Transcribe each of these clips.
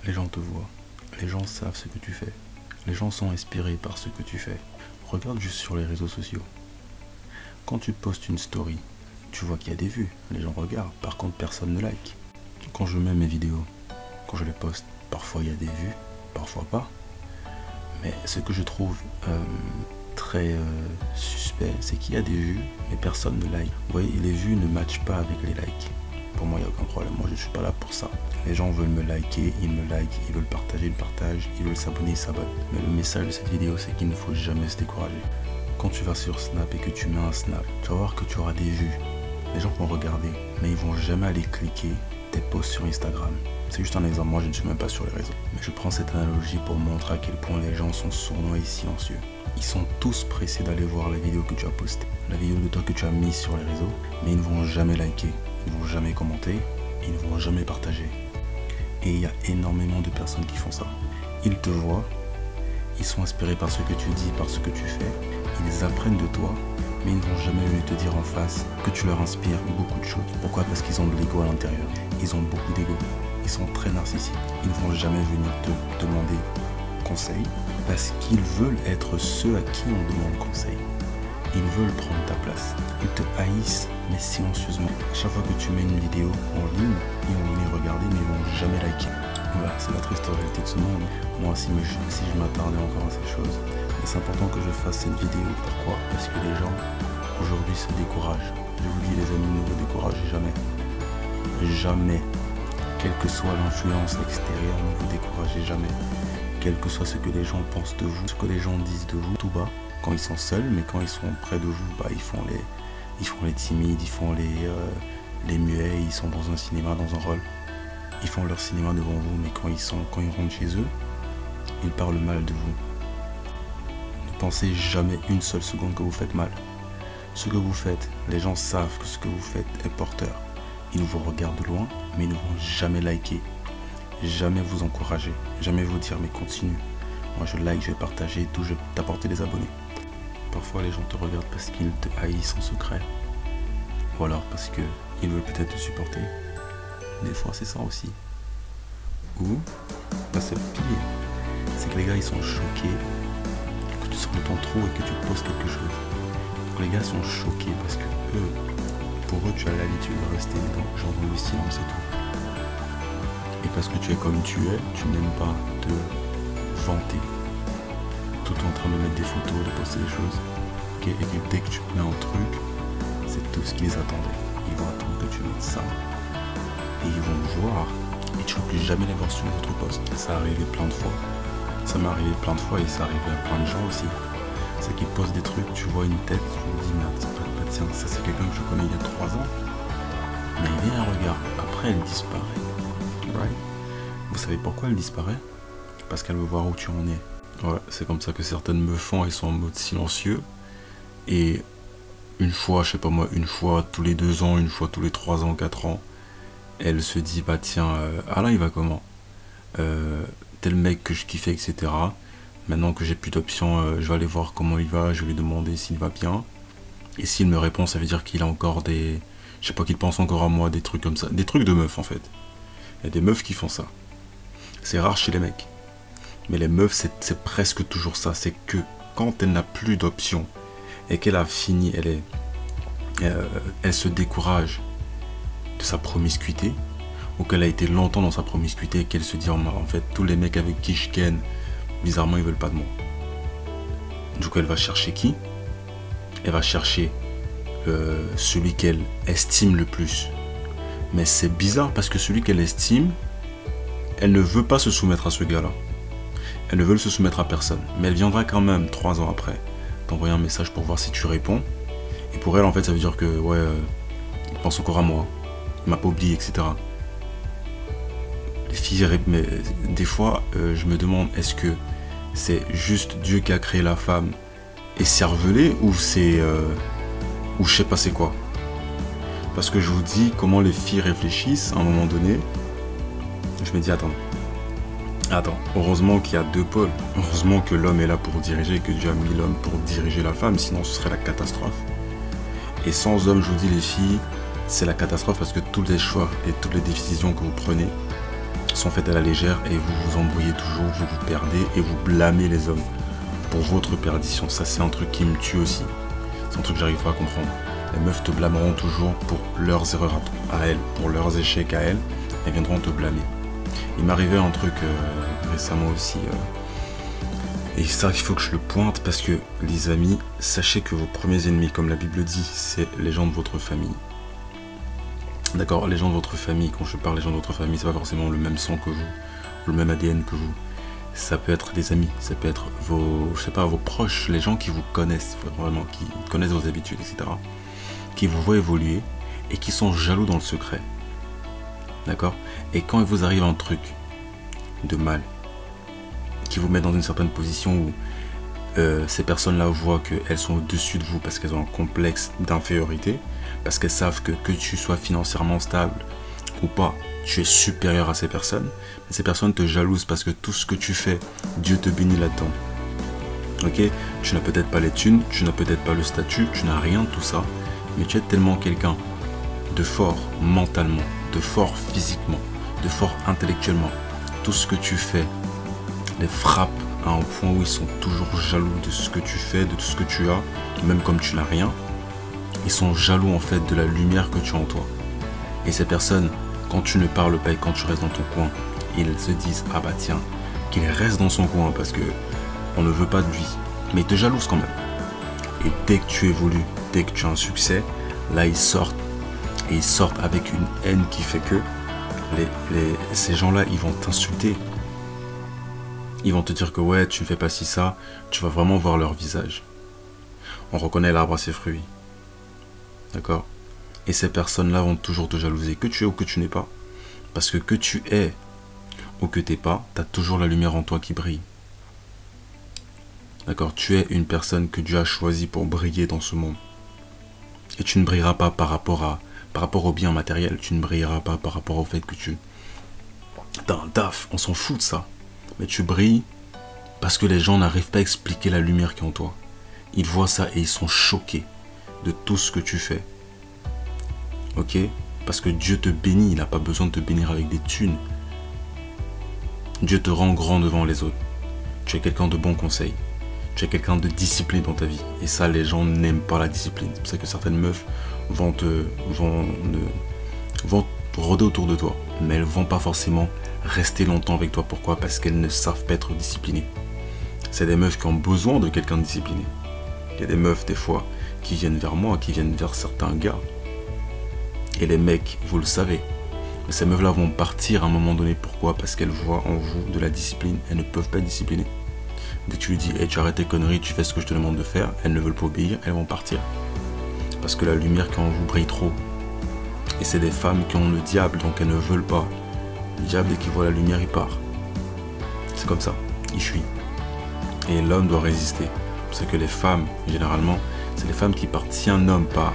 Les gens te voient. Les gens savent ce que tu fais. Les gens sont inspirés par ce que tu fais. Regarde juste sur les réseaux sociaux. Quand tu postes une story, tu vois qu'il y a des vues. Les gens regardent. Par contre, personne ne like. Quand je mets mes vidéos, quand je les poste, parfois il y a des vues, parfois pas. Mais ce que je trouve très suspect, c'est qu'il y a des vues, mais personne ne like. Vous voyez, les vues ne matchent pas avec les likes. Pour moi, il n'y a aucun problème. Moi, je ne suis pas là pour ça. Les gens veulent me liker, ils me likent. Ils veulent partager, ils partagent. Ils veulent s'abonner, ils s'abonnent. Mais le message de cette vidéo, c'est qu'il ne faut jamais se décourager. Quand tu vas sur Snap et que tu mets un Snap, tu vas voir que tu auras des vues. Les gens vont regarder, mais ils vont jamais aller cliquer tes posts sur Instagram. C'est juste un exemple, moi je ne suis même pas sur les réseaux. Mais je prends cette analogie pour montrer à quel point les gens sont sournois et silencieux. Ils sont tous pressés d'aller voir la vidéo que tu as postée, la vidéo de toi que tu as mise sur les réseaux, mais ils ne vont jamais liker, ils ne vont jamais commenter, ils ne vont jamais partager. Et il y a énormément de personnes qui font ça. Ils te voient, ils sont inspirés par ce que tu dis, par ce que tu fais, ils apprennent de toi, mais ils ne vont jamais venir te dire en face que tu leur inspires beaucoup de choses. Pourquoi? Parce qu'ils ont de l'ego à l'intérieur. Ils ont beaucoup d'ego. Ils sont très narcissiques. Ils ne vont jamais venir te demander conseil parce qu'ils veulent être ceux à qui on demande conseil. Ils veulent prendre ta place. Ils te haïssent, mais silencieusement. À chaque fois que tu mets une vidéo en ligne, ils vont venir regarder, mais ils ne vont jamais liker. Voilà, c'est la triste réalité de ce monde. Moi, si je m'attardais encore à ces choses, mais c'est important que je fasse cette vidéo. Pourquoi? Parce que les gens, aujourd'hui, se découragent. Je vous dis, les amis, ne vous découragez jamais. Jamais. Quelle que soit l'influence extérieure, ne vous découragez jamais. Quel que soit ce que les gens pensent de vous, ce que les gens disent de vous, tout bas, quand ils sont seuls, mais quand ils sont près de vous, bah, ils font les timides, ils font les muets, ils sont dans un cinéma, dans un rôle. Ils font leur cinéma devant vous, mais quand ils rentrent chez eux, ils parlent mal de vous. Ne pensez jamais une seule seconde que vous faites mal. Ce que vous faites, les gens savent que ce que vous faites est porteur. Ils vous regardent de loin, mais ils ne vont jamais liker, jamais vous encourager, jamais vous dire mais continue. Moi je like, je vais partager, tout, je vais t'apporter des abonnés. Parfois les gens te regardent parce qu'ils te haïssent en secret. Ou alors parce qu'ils veulent peut-être te supporter. Des fois c'est ça aussi. Ou, bah c'est pire, c'est que les gars ils sont choqués que tu sors de ton trou et que tu poses quelque chose. Donc les gars sont choqués parce que pour eux tu as l'habitude de rester dans le silence et tout. Et parce que tu es comme tu es, tu n'aimes pas te vanter. Tout en train de mettre des photos, de poster des choses. Okay? Et que dès que tu mets un truc, c'est tout ce qu'ils attendaient. Ils vont attendre que tu mettes ça. Et ils vont le voir. Et tu ne vas plus jamais les voir sur votre poste. Ça arrivé plein de fois. Ça m'est arrivé plein de fois et ça arrive à plein de gens aussi. C'est qu'ils postent des trucs, tu vois une tête, tu me dis merde, c'est pas tiens, ça c'est quelqu'un que je connais il y a 3 ans. Mais il vient un regard. Après elle disparaît. Right? Vous savez pourquoi elle disparaît? Parce qu'elle veut voir où tu en es. Ouais, c'est comme ça que certaines me font, elles sont en mode silencieux. Et une fois, je sais pas moi, une fois tous les 2 ans, une fois tous les 3 ans, 4 ans, elle se dit bah tiens, Alain il va comment? Tel mec que je kiffais, etc. Maintenant que j'ai plus d'options, je vais aller voir comment il va, je vais lui demander s'il va bien. Et s'il me répond, ça veut dire qu'il a encore des... Je sais pas, qu'il pense encore à moi, des trucs comme ça. Des trucs de meufs en fait. Il y a des meufs qui font ça. C'est rare chez les mecs. Mais les meufs, c'est presque toujours ça. C'est que quand elle n'a plus d'options et qu'elle a fini, elle se décourage de sa promiscuité, ou qu'elle a été longtemps dans sa promiscuité et qu'elle se dit en fait, tous les mecs avec qui je ken, bizarrement, ils veulent pas de moi. Du coup, elle va chercher qui? Elle va chercher celui qu'elle estime le plus. Mais c'est bizarre parce que celui qu'elle estime, elle ne veut pas se soumettre à ce gars-là. Elle ne veut se soumettre à personne. Mais elle viendra quand même 3 ans après t'envoyer un message pour voir si tu réponds. Et pour elle, en fait, ça veut dire que, ouais, il pense encore à moi. Il m'a pas oublié, etc. Les filles, mais des fois, je me demande, est-ce que c'est juste Dieu qui a créé la femme et cervelé, ou c'est... ou je sais pas c'est quoi. Parce que je vous dis comment les filles réfléchissent à un moment donné. Je me dis, attends, heureusement qu'il y a 2 pôles. Heureusement que l'homme est là pour diriger, que Dieu a mis l'homme pour diriger la femme, sinon ce serait la catastrophe. Et sans homme, je vous dis les filles, c'est la catastrophe parce que tous les choix et toutes les décisions que vous prenez sont faites à la légère et vous vous embrouillez toujours, vous vous perdez et vous blâmez les hommes pour votre perdition. Ça, c'est un truc qui me tue aussi. C'est un truc que j'arrive pas à comprendre. Les meufs te blâmeront toujours pour leurs erreurs à elles, pour leurs échecs à elles. Elles viendront te blâmer. Il m'arrivait un truc récemment aussi. Et ça, il faut que je le pointe parce que, les amis, sachez que vos premiers ennemis, comme la Bible dit, c'est les gens de votre famille. D'accord, les gens de votre famille, quand je parle des gens de votre famille, c'est pas forcément le même sang que vous, le même ADN que vous. Ça peut être des amis, ça peut être vos, je sais pas, vos proches, les gens qui vous connaissent vraiment, qui connaissent vos habitudes, etc. Qui vous voient évoluer et qui sont jaloux dans le secret. D'accord? Et quand il vous arrive un truc de mal, qui vous met dans une certaine position où ces personnes-là voient qu'elles sont au-dessus de vous parce qu'elles ont un complexe d'infériorité, parce qu'elles savent que tu sois financièrement stable ou pas, tu es supérieur à ces personnes. Ces personnes te jalousent parce que tout ce que tu fais, Dieu te bénit là-dedans. Ok? Tu n'as peut-être pas les thunes, tu n'as peut-être pas le statut, tu n'as rien de tout ça, mais tu es tellement quelqu'un de fort mentalement, de fort physiquement, de fort intellectuellement. Tout ce que tu fais les frappe à un point où ils sont toujours jaloux de ce que tu fais, de tout ce que tu as, même comme tu n'as rien. Ils sont jaloux en fait de la lumière que tu as en toi. Et ces personnes, quand tu ne parles pas et quand tu restes dans ton coin, ils se disent ah bah tiens, qu'il reste dans son coin parce que on ne veut pas de lui. Mais ils te jalousent quand même. Et dès que tu évolues, dès que tu as un succès, là ils sortent. Et ils sortent avec une haine qui fait que ces gens-là, ils vont t'insulter. Ils vont te dire que ouais, tu ne fais pas ci, ça. Tu vas vraiment voir leur visage. On reconnaît l'arbre à ses fruits. D'accord? Et ces personnes-là vont toujours te jalouser, que tu es ou que tu n'es pas. Parce que tu es ou que tu n'es pas, tu as toujours la lumière en toi qui brille. D'accord? Tu es une personne que Dieu a choisie pour briller dans ce monde. Et tu ne brilleras pas par rapport au bien matériel. Tu ne brilleras pas par rapport au fait que tu as un taf. On s'en fout de ça. Mais tu brilles parce que les gens n'arrivent pas à expliquer la lumière qui est en toi. Ils voient ça et ils sont choqués de tout ce que tu fais. Ok? Parce que Dieu te bénit, il n'a pas besoin de te bénir avec des thunes. Dieu te rend grand devant les autres. Tu es quelqu'un de bon conseil. Tu es quelqu'un de discipline dans ta vie. Et ça, les gens n'aiment pas la discipline. C'est pour ça que certaines meufs vont rôder autour de toi. Mais elles ne vont pas forcément rester longtemps avec toi. Pourquoi? Parce qu'elles ne savent pas être disciplinées. C'est des meufs qui ont besoin de quelqu'un de discipliné. Il y a des meufs, des fois, qui viennent vers moi, qui viennent vers certains gars. Et les mecs, vous le savez, ces meufs-là vont partir à un moment donné. Pourquoi? Parce qu'elles voient en vous de la discipline. Elles ne peuvent pas être disciplinées. Dès que tu lui dis hey, tu arrêtes tes conneries, tu fais ce que je te demande de faire, elles ne veulent pas obéir, elles vont partir. Parce que la lumière qui en vous brille trop. Et c'est des femmes qui ont le diable, donc elles ne veulent pas. Le diable, dès qu'il voit la lumière, il part. C'est comme ça, il fuit. Et l'homme doit résister. C'est que les femmes, généralement, c'est les femmes qui partent. Si un homme part,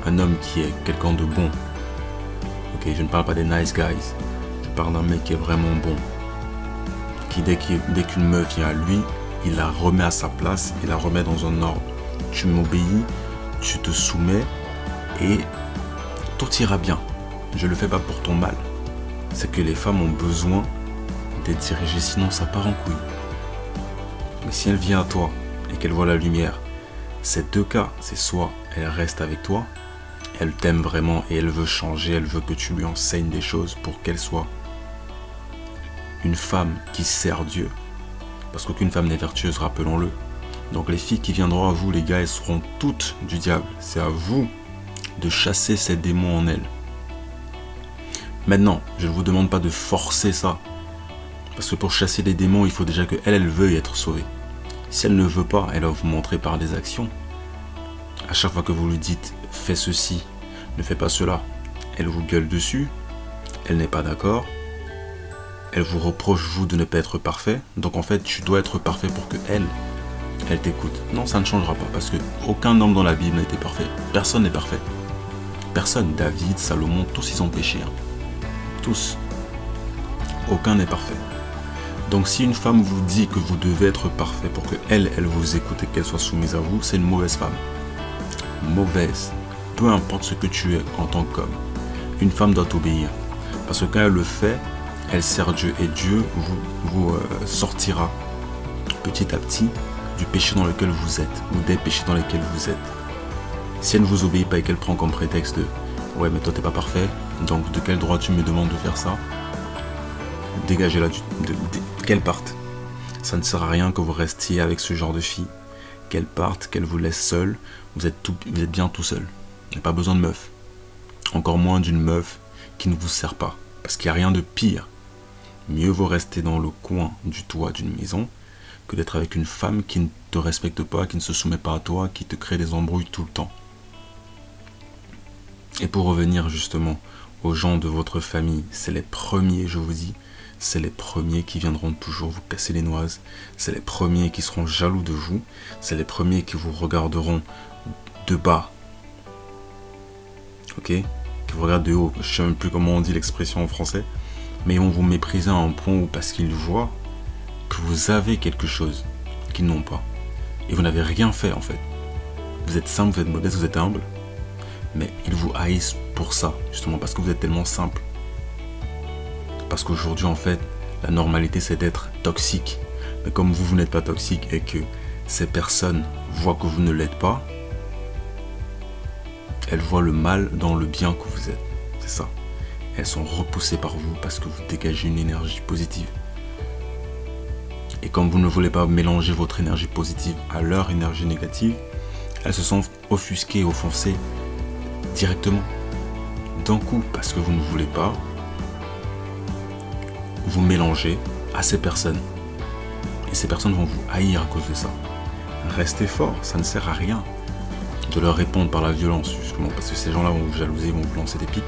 un homme qui est quelqu'un de bon, ok, je ne parle pas des nice guys, je parle d'un mec qui est vraiment bon, qui dès qu'une meuf vient à lui, il la remet à sa place, il la remet dans un ordre. Tu m'obéis, tu te soumets et tout ira bien. Je le fais pas pour ton mal. C'est que les femmes ont besoin d'être dirigées, sinon ça part en couille. Mais si elle vient à toi et qu'elle voit la lumière, c'est deux cas. C'est soit elle reste avec toi, elle t'aime vraiment et elle veut changer, elle veut que tu lui enseignes des choses pour qu'elle soit une femme qui sert Dieu. Parce qu'aucune femme n'est vertueuse, rappelons-le. Donc les filles qui viendront à vous, les gars, elles seront toutes du diable. C'est à vous de chasser ces démons en elles. Maintenant, je ne vous demande pas de forcer ça. Parce que pour chasser les démons, il faut déjà qu'elle veuille être sauvée. Si elle ne veut pas, elle va vous montrer par des actions. À chaque fois que vous lui dites « fais ceci, ne fais pas cela », elle vous gueule dessus, elle n'est pas d'accord. Elle vous reproche, vous, de ne pas être parfait. Donc en fait, tu dois être parfait pour que elle t'écoute. Non, ça ne changera pas. Parce qu'aucun homme dans la Bible n'était parfait. Personne n'est parfait. Personne. David, Salomon, tous ils ont péché. Hein. Tous. Aucun n'est parfait. Donc si une femme vous dit que vous devez être parfait pour que elle vous écoute et qu'elle soit soumise à vous, c'est une mauvaise femme. Mauvaise. Peu importe ce que tu es en tant qu'homme. Une femme doit t'obéir. Parce que quand elle le fait, elle sert Dieu et Dieu vous sortira petit à petit du péché dans lequel vous êtes ou des péchés dans lesquels vous êtes. Si elle ne vous obéit pas et qu'elle prend comme prétexte de ouais mais toi t'es pas parfait, donc de quel droit tu me demandes de faire ça, dégagez-la, qu'elle parte. Ça ne sert à rien que vous restiez avec ce genre de fille, qu'elle parte, qu'elle vous laisse seule, vous êtes bien tout seul. Il n'y a pas besoin de meuf, encore moins d'une meuf qui ne vous sert pas, parce qu'il n'y a rien de pire. Mieux vaut rester dans le coin du toit d'une maison que d'être avec une femme qui ne te respecte pas, qui ne se soumet pas à toi, qui te crée des embrouilles tout le temps. Et pour revenir justement aux gens de votre famille, c'est les premiers, je vous dis, c'est les premiers qui viendront toujours vous casser les noises, c'est les premiers qui seront jaloux de vous, c'est les premiers qui vous regarderont de bas, ok, qui vous regardent de haut, je ne sais même plus comment on dit l'expression en français, mais ils vont vous mépriser à un point où parce qu'ils voient que vous avez quelque chose qu'ils n'ont pas, et vous n'avez rien fait en fait. Vous êtes simple, vous êtes modeste, vous êtes humble, mais ils vous haïssent pour ça, justement parce que vous êtes tellement simple. Parce qu'aujourd'hui, en fait, la normalité, c'est d'être toxique. Mais comme vous n'êtes pas toxique et que ces personnes voient que vous ne l'êtes pas, elles voient le mal dans le bien que vous êtes. C'est ça. Elles sont repoussées par vous parce que vous dégagez une énergie positive. Et comme vous ne voulez pas mélanger votre énergie positive à leur énergie négative, elles se sont offusquées, offensées directement. D'un coup, parce que vous ne voulez pas vous mélanger à ces personnes. Et ces personnes vont vous haïr à cause de ça. Restez fort, ça ne sert à rien de leur répondre par la violence, justement, parce que ces gens-là vont vous jalouser, vont vous lancer des pics.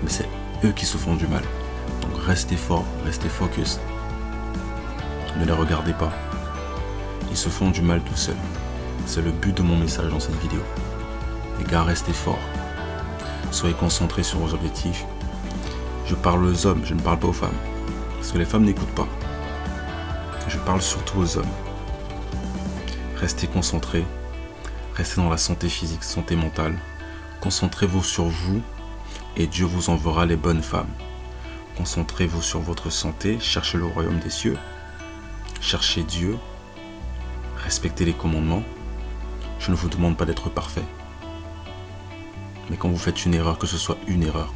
Mais c'est eux qui se font du mal. Donc restez fort, restez focus. Ne les regardez pas. Ils se font du mal tout seuls. C'est le but de mon message dans cette vidéo. Les gars, restez forts. Soyez concentrés sur vos objectifs. Je parle aux hommes, je ne parle pas aux femmes. Parce que les femmes n'écoutent pas. Je parle surtout aux hommes. Restez concentrés. Restez dans la santé physique, santé mentale. Concentrez-vous sur vous et Dieu vous enverra les bonnes femmes. Concentrez-vous sur votre santé. Cherchez le royaume des cieux. Cherchez Dieu. Respectez les commandements. Je ne vous demande pas d'être parfait. Mais quand vous faites une erreur, que ce soit une erreur,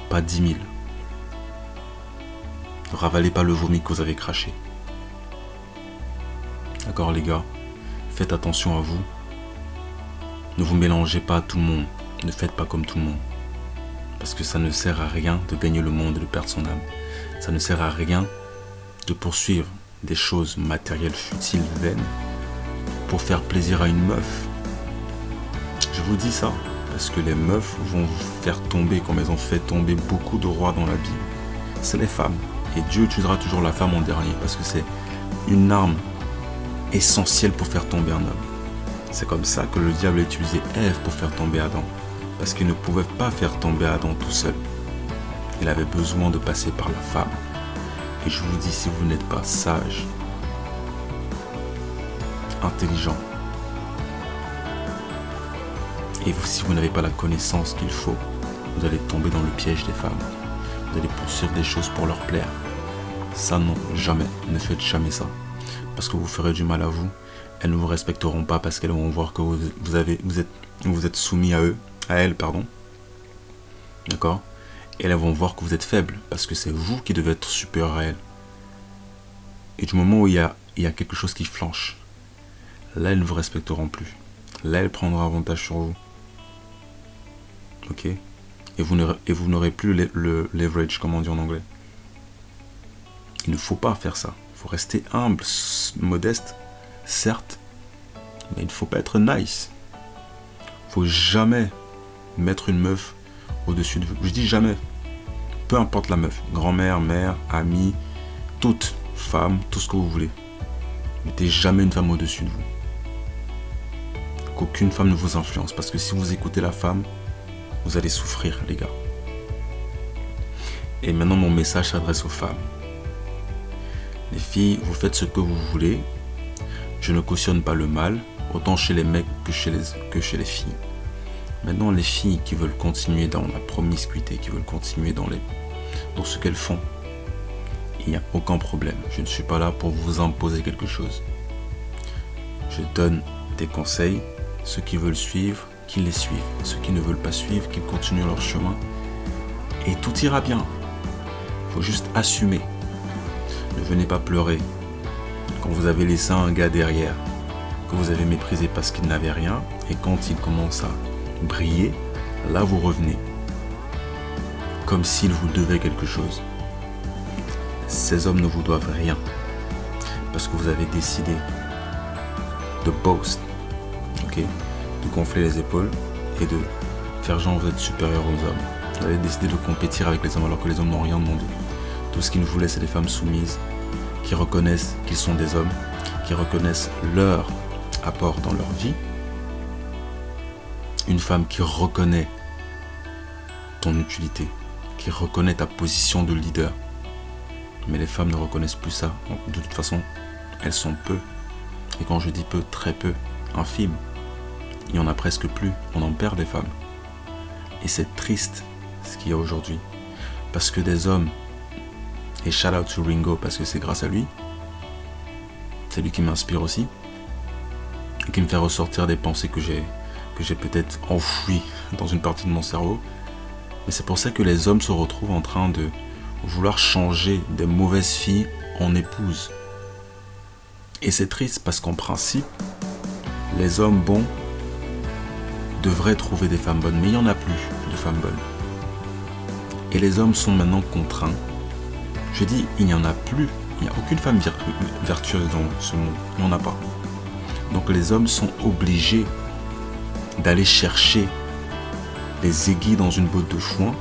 pas 10 000. Ne ravalez pas le vomi que vous avez craché. D'accord les gars? Faites attention à vous. Ne vous mélangez pas à tout le monde. Ne faites pas comme tout le monde. Parce que ça ne sert à rien de gagner le monde et de perdre son âme. Ça ne sert à rien de poursuivre des choses matérielles, futiles, vaines, pour faire plaisir à une meuf. Je vous dis ça, parce que les meufs vont vous faire tomber, comme elles ont fait tomber beaucoup de rois dans la Bible. C'est les femmes. Et Dieu utilisera toujours la femme en dernier, parce que c'est une arme essentielle pour faire tomber un homme. C'est comme ça que le diable a utilisé Ève pour faire tomber Adam. Parce qu'il ne pouvait pas faire tomber Adam tout seul. Il avait besoin de passer par la femme. Et je vous dis, si vous n'êtes pas sage, intelligent, et si vous n'avez pas la connaissance qu'il faut, vous allez tomber dans le piège des femmes. Vous allez poursuivre des choses pour leur plaire. Ça non, jamais. Ne faites jamais ça. Parce que vous ferez du mal à vous. Elles ne vous respecteront pas parce qu'elles vont voir que vous êtes soumis à elles. D'accord? Et elles vont voir que vous êtes faible parce que c'est vous qui devez être supérieur à elles. Et du moment où il y a quelque chose qui flanche, là elles ne vous respecteront plus. Là elles prendront avantage sur vous. Ok? Et vous n'aurez plus le leverage, comme on dit en anglais. Il ne faut pas faire ça. Il faut rester humble, modeste, certes, mais il ne faut pas être nice. Il ne faut jamais mettre une meuf au-dessus de vous. Je dis jamais. Peu importe la meuf. Grand-mère, mère, amie, toute femme, tout ce que vous voulez. Mettez jamais une femme au-dessus de vous. Qu'aucune femme ne vous influence. Parce que si vous écoutez la femme, vous allez souffrir, les gars. Et maintenant, mon message s'adresse aux femmes. Les filles, vous faites ce que vous voulez. Je ne cautionne pas le mal, autant chez les mecs que chez les filles. Maintenant, les filles qui veulent continuer dans la promiscuité, qui veulent continuer dans dans ce qu'elles font. Il n'y a aucun problème. Je ne suis pas là pour vous imposer quelque chose. Je donne des conseils. Ceux qui veulent suivre, qu'ils les suivent. Ceux qui ne veulent pas suivre, qu'ils continuent leur chemin. Et tout ira bien. Il faut juste assumer. Ne venez pas pleurer quand vous avez laissé un gars derrière, que vous avez méprisé parce qu'il n'avait rien. Et quand il commence à briller, là vous revenez. Comme s'il vous devait quelque chose. Ces hommes ne vous doivent rien. Parce que vous avez décidé de boast, ok, de gonfler les épaules et de faire genre vous êtes supérieur aux hommes. Vous avez décidé de compétir avec les hommes alors que les hommes n'ont rien demandé. Tout ce qu'ils voulaient, c'est des femmes soumises qui reconnaissent qu'ils sont des hommes, qui reconnaissent leur apport dans leur vie. Une femme qui reconnaît ton utilité, qui reconnaît ta position de leader. Mais les femmes ne reconnaissent plus ça. De toute façon, elles sont peu. Et quand je dis peu, très peu, infime. Il n'y en a presque plus. On en perd des femmes. Et c'est triste ce qu'il y a aujourd'hui. Parce que des hommes, et shout out to Ringo parce que c'est grâce à lui, c'est lui qui m'inspire aussi, et qui me fait ressortir des pensées que j'ai peut-être enfouies dans une partie de mon cerveau. Mais c'est pour ça que les hommes se retrouvent en train de vouloir changer des mauvaises filles en épouses. Et c'est triste parce qu'en principe, les hommes bons devraient trouver des femmes bonnes, mais il n'y en a plus de femmes bonnes. Et les hommes sont maintenant contraints. Je dis, il n'y en a plus. Il n'y a aucune femme vertueuse dans ce monde. Il n'y en a pas. Donc les hommes sont obligés d'aller chercher les aiguilles dans une botte de foin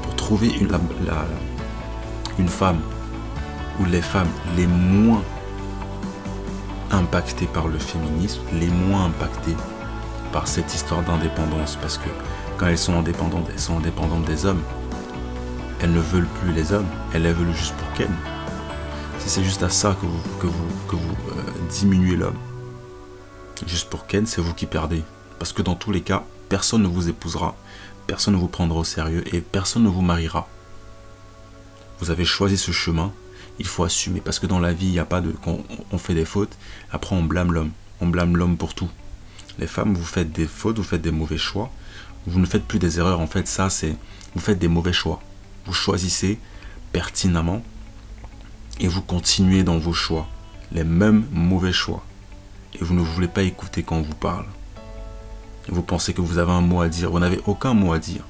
pour trouver une femme ou les femmes les moins impactées par le féminisme, les moins impactées par cette histoire d'indépendance. Parce que quand elles sont indépendantes des hommes. Elles ne veulent plus les hommes, elles les veulent juste pour Ken. Si c'est juste à ça que vous diminuez l'homme, juste pour Ken, c'est vous qui perdez. Parce que dans tous les cas, personne ne vous épousera, personne ne vous prendra au sérieux et personne ne vous mariera. Vous avez choisi ce chemin, il faut assumer. Parce que dans la vie, il n'y a pas de... Quand on fait des fautes, après on blâme l'homme. On blâme l'homme pour tout. Les femmes, vous faites des fautes, vous faites des mauvais choix. Vous ne faites plus des erreurs. En fait, ça, c'est... Vous faites des mauvais choix. Vous choisissez pertinemment et vous continuez dans vos choix. Les mêmes mauvais choix. Et vous ne voulez pas écouter quand on vous parle. Vous pensez que vous avez un mot à dire. Vous n'avez aucun mot à dire.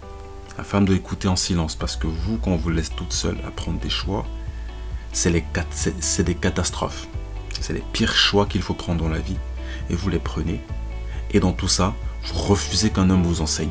La femme doit écouter en silence parce que vous, quand on vous laisse toute seule à prendre des choix, c'est des catastrophes. C'est les pires choix qu'il faut prendre dans la vie. Et vous les prenez. Et dans tout ça, vous refusez qu'un homme vous enseigne.